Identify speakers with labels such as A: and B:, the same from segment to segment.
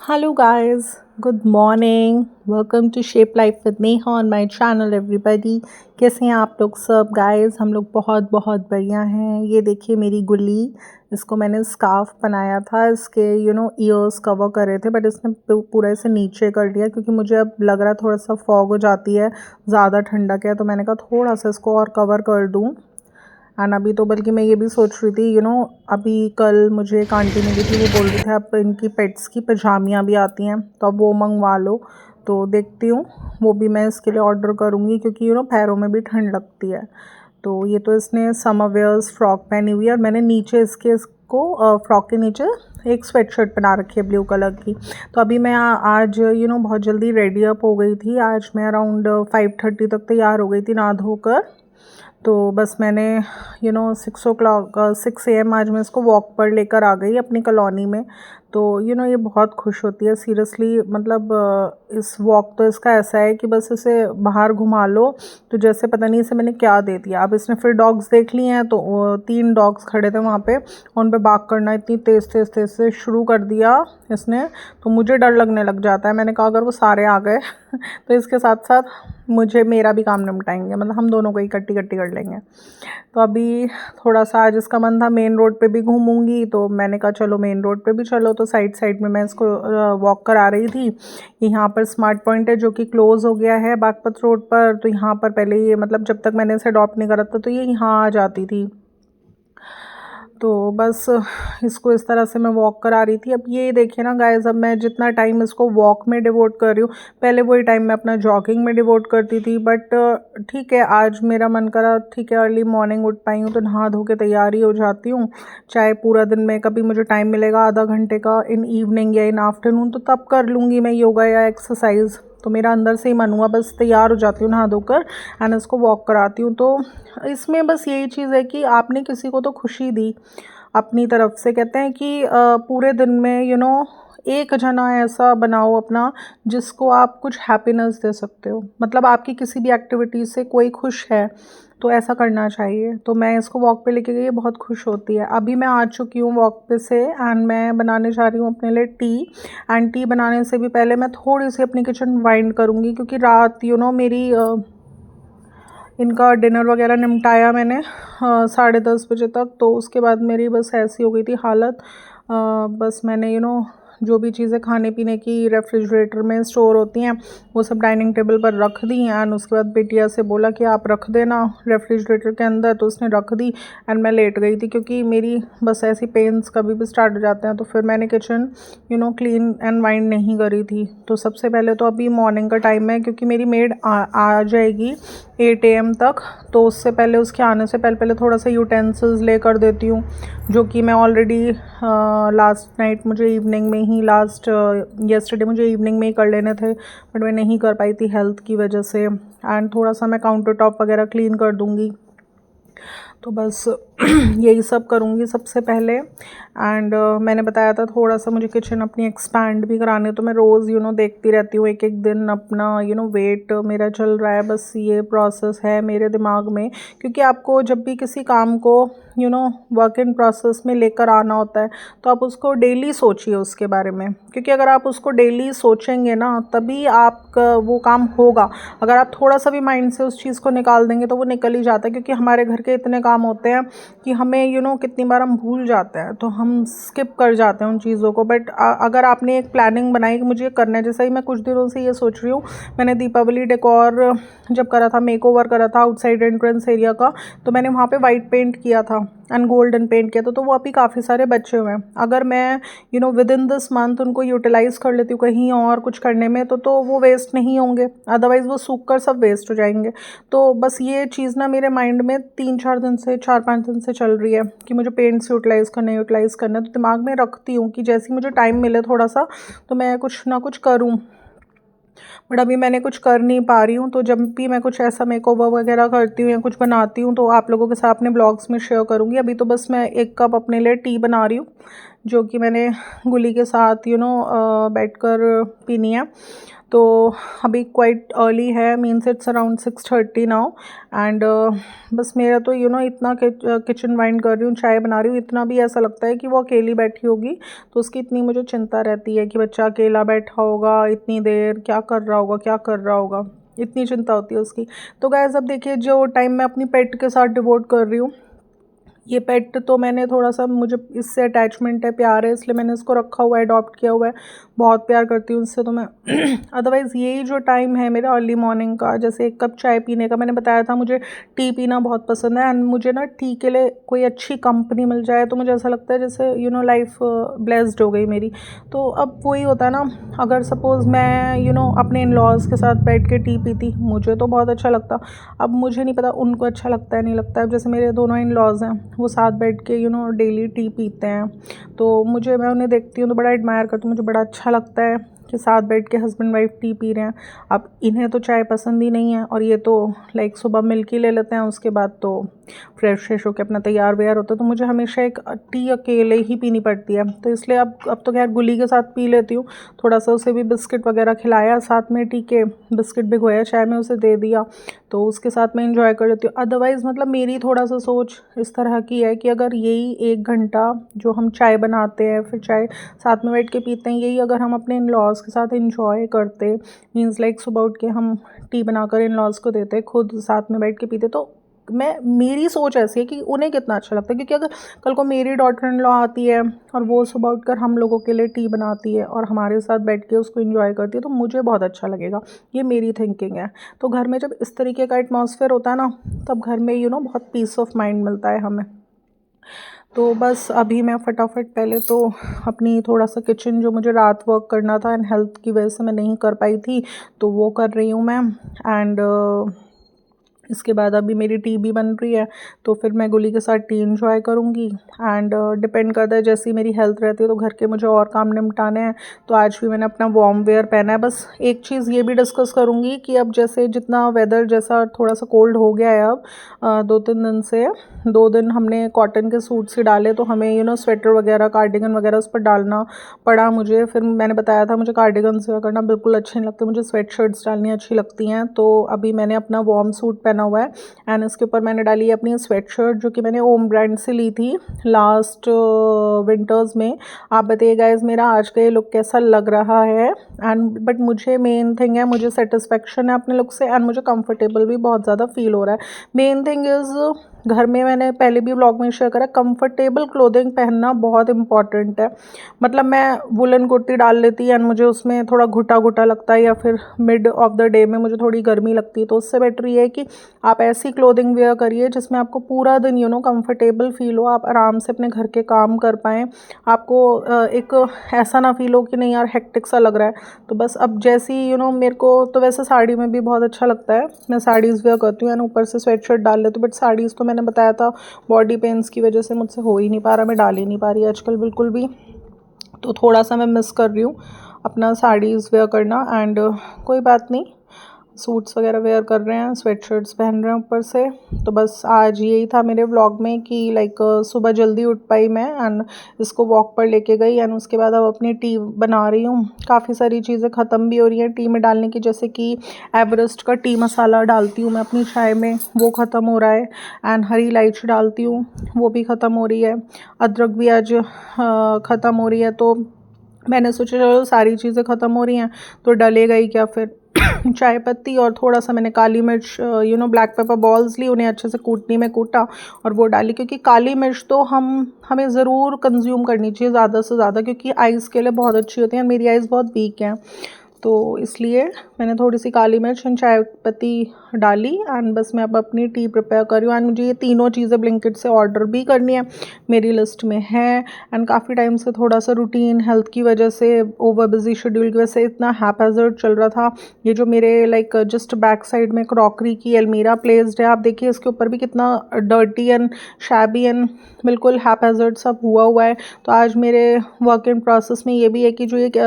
A: Hello guys, good morning. Welcome to Shape Life with Neha on my channel everybody. कैसे हैं आप लोग सब गाइस? हम लोग बहुत बहुत बढ़िया हैं। ये देखिए मेरी गुल्ली, इसको मैंने स्कार्फ बनाया था। इसके ईयर्स कवर करे थे बट इसने पूरा इसे नीचे कर दिया क्योंकि मुझे अब लग रहा थोड़ा सा फॉग हो जाती है, ज़्यादा ठंडक है, तो मैंने कहा थोड़ा सा इसको और कवर कर दूँ। एंड अभी तो बल्कि मैं ये भी सोच रही थी अभी कल मुझे एक आंटी मिली थी, वो बोल रही थी अब इनकी पेट्स की पजामियाँ भी आती हैं तो अब वो मंगवा लो। तो देखती हूँ, वो भी मैं इसके लिए ऑर्डर करूँगी क्योंकि पैरों में भी ठंड लगती है। तो ये तो इसने समर वेयर्स फ्रॉक पहनी हुई है और मैंने नीचे इसको फ्रॉक के नीचे एक स्वेट शर्ट बना रखी है ब्लू कलर की। तो अभी मैं आज बहुत जल्दी रेडी अप हो गई थी। आज मैं अराउंड 5:30 तक तैयार हो गई थी नहा धोकर। तो बस मैंने 6 AM आज मैं इसको वॉक पर लेकर आ गई अपनी कॉलोनी में। तो ये बहुत खुश होती है सीरियसली। मतलब इस वॉक तो इसका ऐसा है कि बस इसे बाहर घुमा लो तो जैसे पता नहीं इसे मैंने क्या दे दिया। अब इसने फिर डॉग्स देख लिए हैं, तो 3 डॉग्स खड़े थे वहाँ पे, उन पे बाग करना इतनी तेज़ तेज़ तेज़ से शुरू कर दिया इसने, तो मुझे डर लगने लग जाता है। मैंने कहा अगर वो सारे आ गए तो इसके साथ साथ मुझे मेरा भी काम निपटाएंगे, मतलब हम दोनों को इकट्ठी इकट्ठी कर लेंगे। तो अभी थोड़ा सा आज इसका मन था मेन रोड पे भी घूमूंगी, तो मैंने कहा चलो मेन रोड पे भी चलो। तो साइड साइड में मैं इसको वॉक करा रही थी। यहाँ पर स्मार्ट पॉइंट है जो कि क्लोज़ हो गया है बागपत रोड पर। तो यहाँ पर पहले ये मतलब जब तक मैंने इसे अडॉप्ट नहीं करा था तो ये यहाँ आ जाती थी। तो बस इसको इस तरह से मैं वॉक करा रही थी। अब ये देखिए ना गाइस, अब मैं जितना टाइम इसको वॉक में डिवोट कर रही हूँ, पहले वही टाइम मैं अपना जॉगिंग में डिवोट करती थी। बट ठीक है, आज मेरा मन करा, ठीक है अर्ली मॉर्निंग उठ पाई हूँ तो नहा धो के तैयारी हो जाती हूँ। चाहे पूरा दिन में कभी मुझे टाइम मिलेगा आधा घंटे का इन इवनिंग या इन आफ्टरनून, तो तब कर लूँगी मैं योगा या एक्सरसाइज। तो मेरा अंदर से ही मन हुआ, बस तैयार हो जाती हूँ नहा धोकर एंड इसको वॉक कराती हूँ। तो इसमें बस यही चीज़ है कि आपने किसी को तो खुशी दी अपनी तरफ से। कहते हैं कि पूरे दिन में एक जना ऐसा बनाओ अपना जिसको आप कुछ हैप्पीनेस दे सकते हो। मतलब आपकी किसी भी एक्टिविटी से कोई खुश है तो ऐसा करना चाहिए। तो मैं इसको वॉक पे लेके गई, बहुत खुश होती है। अभी मैं आ चुकी हूँ वॉक पे से एंड मैं बनाने जा रही हूँ अपने लिए टी। एंड टी बनाने से भी पहले मैं थोड़ी सी अपनी किचन वाइंड करूँगी क्योंकि रात मेरी इनका डिनर वगैरह निपटाया मैंने 10:30 बजे तक। तो उसके बाद मेरी बस ऐसी हो गई थी हालत। बस मैंने जो भी चीज़ें खाने पीने की रेफ्रिजरेटर में स्टोर होती हैं वो सब डाइनिंग टेबल पर रख दी। एंड उसके बाद बिटिया से बोला कि आप रख देना रेफ्रिजरेटर के अंदर, तो उसने रख दी। एंड मैं लेट गई थी क्योंकि मेरी बस ऐसी पेन्स कभी भी स्टार्ट हो जाते हैं। तो फिर मैंने किचन क्लीन एंड वाइंड नहीं करी थी। तो सबसे पहले तो अभी मॉर्निंग का टाइम है क्योंकि मेरी मेड आ जाएगी 8 AM तक। तो उससे पहले, उसके आने से पहले पहले थोड़ा सा यूटेंसिल्स ले कर देती हूँ, जो कि मैं ऑलरेडी लास्ट नाइट मुझे इवनिंग में ही येस्टरडे मुझे इवनिंग में ही कर लेने थे बट मैं नहीं कर पाई थी हेल्थ की वजह से। एंड थोड़ा सा मैं काउंटर टॉप वगैरह क्लीन कर दूँगी। तो बस यही सब करूँगी सबसे पहले। एंड मैंने बताया था थोड़ा सा मुझे किचन अपनी एक्सपैंड भी करानी है, तो मैं रोज़ देखती रहती हूँ एक एक दिन अपना वेट मेरा चल रहा है। बस ये प्रोसेस है मेरे दिमाग में, क्योंकि आपको जब भी किसी काम को वर्क इन प्रोसेस में लेकर आना होता है तो आप उसको डेली सोचिए उसके बारे में। क्योंकि अगर आप उसको डेली सोचेंगे ना तभी आपका वो काम होगा। अगर आप थोड़ा सा भी माइंड से उस चीज़ को निकाल देंगे तो वो निकल ही जाता है। क्योंकि हमारे घर के इतने काम होते हैं कि हमें कितनी बार हम भूल जाते हैं, तो हम स्किप कर जाते हैं उन चीज़ों को। बट अगर आपने एक प्लानिंग बनाई कि मुझे करना है, जैसे ही मैं कुछ दिनों से ये सोच रही हूँ, मैंने दीपावली डेकोर जब करा था, मेक ओवर करा था आउटसाइड एंट्रेंस एरिया का, तो मैंने वहाँ पे वाइट पेंट किया था एंड गोल्डन पेंट किया था। तो वो अभी काफ़ी सारे बचे हुए हैं। अगर मैं विद इन दिस मंथ उनको यूटिलाइज़ कर लेती हूँ कहीं और कुछ करने में तो वो वेस्ट नहीं होंगे, अदरवाइज़ वो सूख कर सब वेस्ट हो जाएंगे। तो बस ये चीज़ ना मेरे माइंड में 3-4 दिन से, 4-5 दिन से चल रही है कि मुझे पेंट्स यूटिलाइज़ करना है। तो दिमाग में रखती हूँ कि जैसे ही मुझे टाइम मिले थोड़ा सा तो मैं कुछ ना कुछ करूँ। बट अभी मैंने कुछ कर नहीं पा रही हूँ। तो जब भी मैं कुछ ऐसा मेकओवर वगैरह करती हूँ या कुछ बनाती हूँ तो आप लोगों के साथ अपने ब्लॉग्स में शेयर करूँगी। अभी तो बस मैं 1 कप अपने लिए टी बना रही हूँ जो कि मैंने गुली के साथ बैठकर पीनी है। तो अभी क्वाइट अर्ली है, means it's around 6:30 now. And बस मेरा तो इतना किचन वाइंड कर रही हूँ, चाय बना रही हूँ, इतना भी ऐसा लगता है कि वो अकेली बैठी होगी तो उसकी इतनी मुझे चिंता रहती है कि बच्चा अकेला बैठा होगा इतनी देर, क्या कर रहा होगा, क्या कर रहा होगा, इतनी चिंता होती है उसकी। तो गाइस अब देखिए, जो टाइम मैं अपनी पेट के साथ डिवोट कर रही हूँ, ये पेट तो मैंने थोड़ा सा, मुझे इससे अटैचमेंट है, प्यार है, इसलिए मैंने इसको रखा हुआ है, अडॉप्ट किया हुआ है, बहुत प्यार करती हूँ इससे तो मैं। अदरवाइज़ यही जो टाइम है मेरा अर्ली मॉर्निंग का, जैसे 1 कप चाय पीने का, मैंने बताया था मुझे टी पीना बहुत पसंद है। एंड मुझे ना टी के लिए कोई अच्छी कंपनी मिल जाए तो मुझे ऐसा लगता है जैसे लाइफ ब्लेस्ड हो गई मेरी। तो अब वही होता है ना, अगर सपोज़ मैं अपने इन लॉज़ के साथ बैठ के टी पीती, मुझे तो बहुत अच्छा लगता। अब मुझे नहीं पता उनको अच्छा लगता है नहीं लगता है। जैसे मेरे दोनों इन लॉज़ हैं, वो साथ बैठ के डेली टी पीते हैं, तो मैं उन्हें देखती हूँ तो बड़ा एडमायर करती हूँ, मुझे बड़ा अच्छा लगता है कि साथ बैठ के हस्बैंड वाइफ टी पी रहे हैं। अब इन्हें तो चाय पसंद ही नहीं है, और ये तो लाइक सुबह मिल्क ही ले लेते हैं, उसके बाद तो फ्रेश होकर अपना तैयार व्यार होता है। तो मुझे हमेशा एक टी अकेले ही पीनी पड़ती है, तो इसलिए अब तो खैर गुली के साथ पी लेती हूँ। थोड़ा सा उसे भी बिस्किट वगैरह खिलाया साथ में, टी के बिस्किट भिगोया, चाय में उसे दे दिया, तो उसके साथ मैं इंजॉय कर लेती हूँ। अदरवाइज़ मतलब मेरी थोड़ा सा सोच इस तरह की है कि अगर यही 1 घंटा जो हम चाय बनाते हैं, फिर चाय साथ में बैठ के पीते हैं, यही अगर हम अपने इन लॉज़ के साथ इंजॉय करते, मीन्स लाइक सुबह उठ के हम टी बनाकर इन लॉज़ को देते, खुद साथ में बैठ के पीते, तो मेरी सोच ऐसी है कि उन्हें कितना अच्छा लगता है। क्योंकि अगर कल को मेरी डॉटर इन लॉ आती है और वो सुबह उठकर हम लोगों के लिए टी बनाती है और हमारे साथ बैठ के उसको एंजॉय करती है, तो मुझे बहुत अच्छा लगेगा। ये मेरी थिंकिंग है। तो घर में जब इस तरीके का एटमॉस्फेयर होता है ना, तब घर में बहुत पीस ऑफ माइंड मिलता है हमें। तो बस अभी मैं फटाफट पहले तो अपनी थोड़ा सा किचन, जो मुझे रात वर्क करना था एंड हेल्थ की वजह से मैं नहीं कर पाई थी, तो वो कर रही हूँ मैं। एंड इसके बाद अभी मेरी टी भी बन रही है, तो फिर मैं गुली के साथ टी इंजॉय करूँगी। एंड डिपेंड करता है, जैसी मेरी हेल्थ रहती है तो घर के मुझे और काम निपटाने हैं। तो आज भी मैंने अपना वार्म वेयर पहना है। बस एक चीज़ ये भी डिस्कस करूँगी कि अब जैसे जितना वेदर जैसा थोड़ा सा कोल्ड हो गया है अब 2-3 दिन से, 2 दिन हमने कॉटन के सूट्स ही डाले, तो हमें स्वेटर वगैरह, कार्डिगन वगैरह उस पर डालना पड़ा मुझे। फिर मैंने बताया था मुझे कार्डिगन्स करना बिल्कुल अच्छे नहीं लगते, मुझे स्वेट शर्ट्स डालनी अच्छी लगती हैं। तो अभी मैंने अपना वार्म सूट पहना हुआ है एंड इसके ऊपर मैंने डाली है अपनी स्वेट शर्ट, जो कि मैंने ओम ब्रांड से ली थी लास्ट विंटर्स में। आप बताइए गाइस मेरा आज का ये लुक कैसा लग रहा है। एंड बट मुझे मेन थिंग है, मुझे सेटिस्फेक्शन है अपने लुक से एंड मुझे कंफर्टेबल भी बहुत ज़्यादा फील हो रहा है। मेन थिंग इज़, घर में मैंने पहले भी व्लॉग में शेयर करा, कंफर्टेबल क्लोथिंग पहनना बहुत इंपॉर्टेंट है। मतलब मैं वुलन कुर्ती डाल लेती एंड मुझे उसमें थोड़ा घुटा घुटा लगता है, या फिर मिड ऑफ द डे में मुझे थोड़ी गर्मी लगती है, तो उससे बेटर ये है कि आप ऐसी क्लोथिंग वेयर करिए जिसमें आपको पूरा दिन कंफर्टेबल फील हो, आप आराम से अपने घर के काम कर पाएँ, आपको एक ऐसा ना फील हो कि नहीं यार हेक्टिक सा लग रहा है। तो बस अब जैसी मेरे को तो वैसे साड़ी में भी बहुत अच्छा लगता है, मैं साड़ीज़ वेयर करती हूँ एंड ऊपर से स्वेट शर्ट डाल लेती हूँ। बट साड़ीज़ तो मैंने बताया था बॉडी पेन्स की वजह से मुझसे हो ही नहीं पा रहा, मैं डाल ही नहीं पा रही आजकल बिल्कुल भी। तो थोड़ा सा मैं मिस कर रही हूँ अपना साड़ीज़ वेयर करना। एंड कोई बात नहीं, सूट्स वगैरह वेयर कर रहे हैं, स्वेट शर्ट्स पहन रहे हैं ऊपर से। तो बस आज यही था मेरे व्लॉग में कि लाइक सुबह जल्दी उठ पाई मैं एंड इसको वॉक पर लेके गई एंड उसके बाद अब अपनी टी बना रही हूँ। काफ़ी सारी चीज़ें ख़त्म भी हो रही हैं टी में डालने की, जैसे कि एवरेस्ट का टी मसाला डालती हूँ मैं अपनी चाय में, वो ख़त्म हो रहा है। एंड हरी इलायची डालती हूँ, वो भी ख़त्म हो रही है। अदरक भी आज ख़त्म हो रही है, तो मैंने सोचा चलो सारी चीज़ें ख़त्म हो रही हैं तो डलेगा ही क्या, फिर चाय पत्ती और थोड़ा सा मैंने काली मिर्च ब्लैक पेपर बॉल्स ली, उन्हें अच्छे से कूटनी में कूटा और वो डाली। क्योंकि काली मिर्च तो हमें ज़रूर कंज्यूम करनी चाहिए ज़्यादा से ज़्यादा, क्योंकि आइज़ के लिए बहुत अच्छी होती है। मेरी आइज़ बहुत वीक हैं, तो इसलिए मैंने थोड़ी सी काली मिर्च एंड चाय पत्ती डाली एंड बस मैं अब अपनी टी प्रिपेयर कर रही हूँ। एंड मुझे ये तीनों चीज़ें ब्लिंकिट से ऑर्डर भी करनी है, मेरी लिस्ट में है। एंड काफ़ी टाइम से थोड़ा सा रूटीन हेल्थ की वजह से, ओवर बिजी शेड्यूल की वजह से इतना हैपहैज़र्ड चल रहा था। ये जो मेरे लाइक जस्ट बैक साइड में क्रॉकरी की अलमीरा प्लेस्ड है, आप देखिए इसके ऊपर भी कितना डर्टी एंड शैबी एंड बिल्कुल हैपहैज़र्ड सब हुआ है। तो आज मेरे वर्क इन प्रोसेस में ये भी है कि जो एक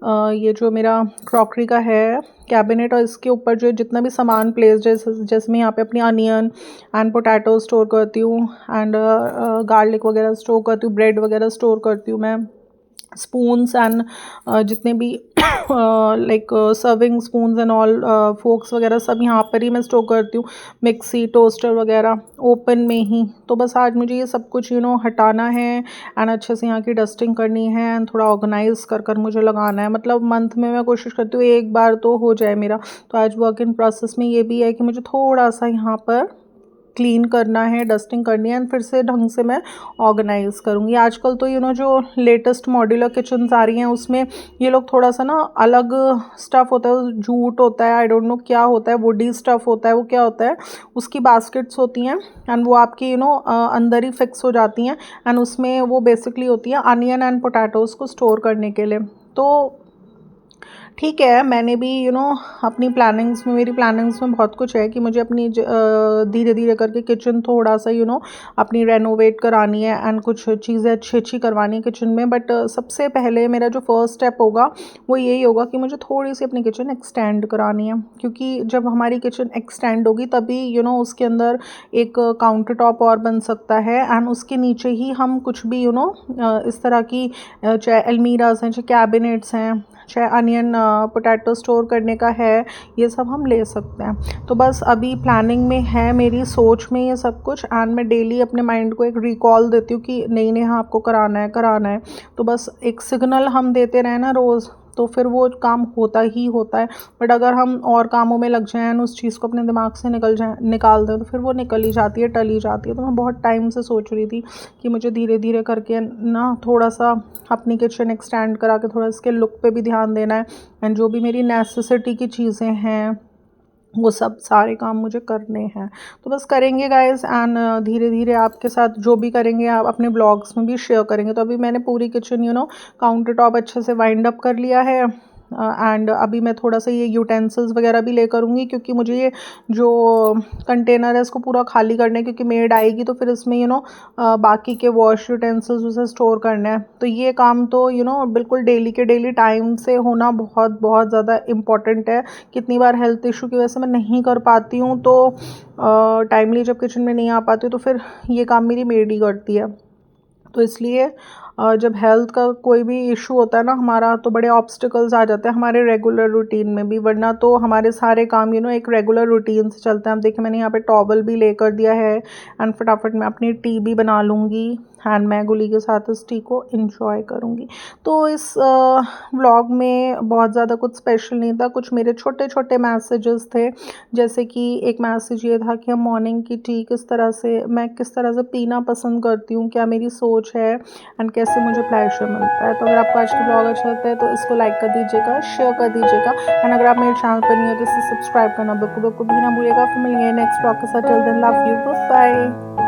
A: ये जो मेरा क्रॉकरी का है कैबिनेट, और इसके ऊपर जो जितना भी सामान प्लेस, जैसे जैसे मैं यहाँ पे अपनी अनियन एंड पोटैटो स्टोर करती हूँ, एंड गार्लिक वगैरह स्टोर करती हूँ, ब्रेड वगैरह स्टोर करती हूँ मैं, स्पून्स एंड जितने भी like serving spoons and all, forks वगैरह सब यहाँ पर ही मैं स्टोर करती हूँ, मिक्सी टोस्टर वगैरह ओपन में ही। तो बस आज मुझे ये सब कुछ हटाना है, एंड अच्छे से यहाँ की डस्टिंग करनी है, एंड थोड़ा ऑर्गेनाइज कर कर मुझे लगाना है। मतलब मंथ में मैं कोशिश करती हूँ एक बार तो हो जाए मेरा। तो आज वर्क इन प्रोसेस में ये भी है कि मुझे थोड़ा सा यहाँ पर क्लीन करना है, डस्टिंग करनी है, एंड फिर से ढंग से मैं ऑर्गेनाइज करूँगी। आजकल तो जो लेटेस्ट मॉड्यूलर किचन्स आ रही हैं उसमें ये लोग थोड़ा सा ना अलग स्टफ़ होता है, जूट होता है, आई डोंट नो क्या होता है, वुडी स्टफ़ होता है, वो क्या होता है, उसकी बास्केट्स होती हैं, एंड वो आपकी अंदर ही फिक्स हो जाती हैं, एंड उसमें वो बेसिकली होती है अनियन एंड पोटैटोज़ को स्टोर करने के लिए। तो ठीक है, मैंने भी अपनी प्लानिंग्स में, मेरी प्लानिंग्स में बहुत कुछ है कि मुझे अपनी धीरे धीरे करके किचन थोड़ा सा अपनी रेनोवेट करानी है, एंड कुछ चीज़ें अच्छी अच्छी करवानी है किचन में। बट सबसे पहले मेरा जो फर्स्ट स्टेप होगा वो यही होगा कि मुझे थोड़ी सी अपनी किचन एक्सटेंड करानी है, क्योंकि जब हमारी किचन एक्सटेंड होगी तभी उसके अंदर एक काउंटर टॉप और बन सकता है, एंड उसके नीचे ही हम कुछ भी इस तरह की चाहे अलमीराज हैं, चाहे कैबिनेट्स हैं, चाहे अनियन पोटैटो स्टोर करने का है, ये सब हम ले सकते हैं। तो बस अभी प्लानिंग में है, मेरी सोच में ये सब कुछ, एंड मैं डेली अपने माइंड को एक रिकॉल देती हूँ कि नहीं नहीं हाँ आपको कराना है कराना है। तो बस एक सिग्नल हम देते रहें ना रोज़, तो फिर वो काम होता ही होता है। बट अगर हम और कामों में लग जाएं, उस चीज़ को अपने दिमाग से निकाल दें, तो फिर वो निकल ही जाती है, टल ही जाती है। तो मैं बहुत टाइम से सोच रही थी कि मुझे धीरे धीरे करके ना थोड़ा सा अपनी किचन एक्सटेंड करा के थोड़ा इसके लुक पे भी ध्यान देना है, एंड जो भी मेरी नेसेसिटी की चीज़ें हैं वो सब सारे काम मुझे करने हैं। तो बस करेंगे गाइस, एंड धीरे धीरे आपके साथ जो भी करेंगे आप अपने ब्लॉग्स में भी शेयर करेंगे। तो अभी मैंने पूरी किचन काउंटर टॉप अच्छे से वाइंड अप कर लिया है, एंड अभी मैं थोड़ा सा ये यूटेंसिल्स वगैरह भी ले करूँगी, क्योंकि मुझे ये जो कंटेनर है इसको पूरा खाली करना है, क्योंकि मेड आएगी तो फिर इसमें बाकी के वॉश यूटेंसिल्स उसे स्टोर करना है। तो ये काम तो बिल्कुल डेली के डेली टाइम से होना बहुत बहुत ज़्यादा इम्पॉर्टेंट है। कितनी बार हेल्थ इशू की वजह से मैं नहीं कर पाती हूँ, तो टाइमली जब किचन में नहीं आ पाती हूँ तो फिर ये काम मेरी मेड ही करती है। तो इसलिए जब हेल्थ का कोई भी इशू होता है ना हमारा, तो बड़े ऑब्स्टिकल्स आ जाते हैं हमारे रेगुलर रूटीन में भी, वरना तो हमारे सारे काम एक रेगुलर रूटीन से चलते हैं। अब देखिए मैंने यहाँ पे टॉवल भी ले कर दिया है, एंड फटाफट मैं अपनी टी भी बना लूँगी, एंड मैं गुली के साथ इस टी को इंजॉय करूँगी। तो इस व्लॉग में बहुत ज़्यादा कुछ स्पेशल नहीं था, कुछ मेरे छोटे छोटे मैसेजेस थे। जैसे कि एक मैसेज ये था कि हम मॉर्निंग की टी मैं किस तरह से पीना पसंद करती हूँ, क्या मेरी सोच है, एंड कैसे मुझे प्लेजर मिलता है। तो अगर आपको आज का ब्लॉग अच्छा लगता है तो इसको लाइक कर दीजिएगा, शेयर कर दीजिएगा, एंड अगर आप मेरे चैनल पर नहीं हो तो इसे सब्सक्राइब करना बिल्कुल बिल्कुल भी ना भूलिएगा। फिर मिलेंगे नेक्स्ट ब्लॉग के साथ। Till then love you, bye.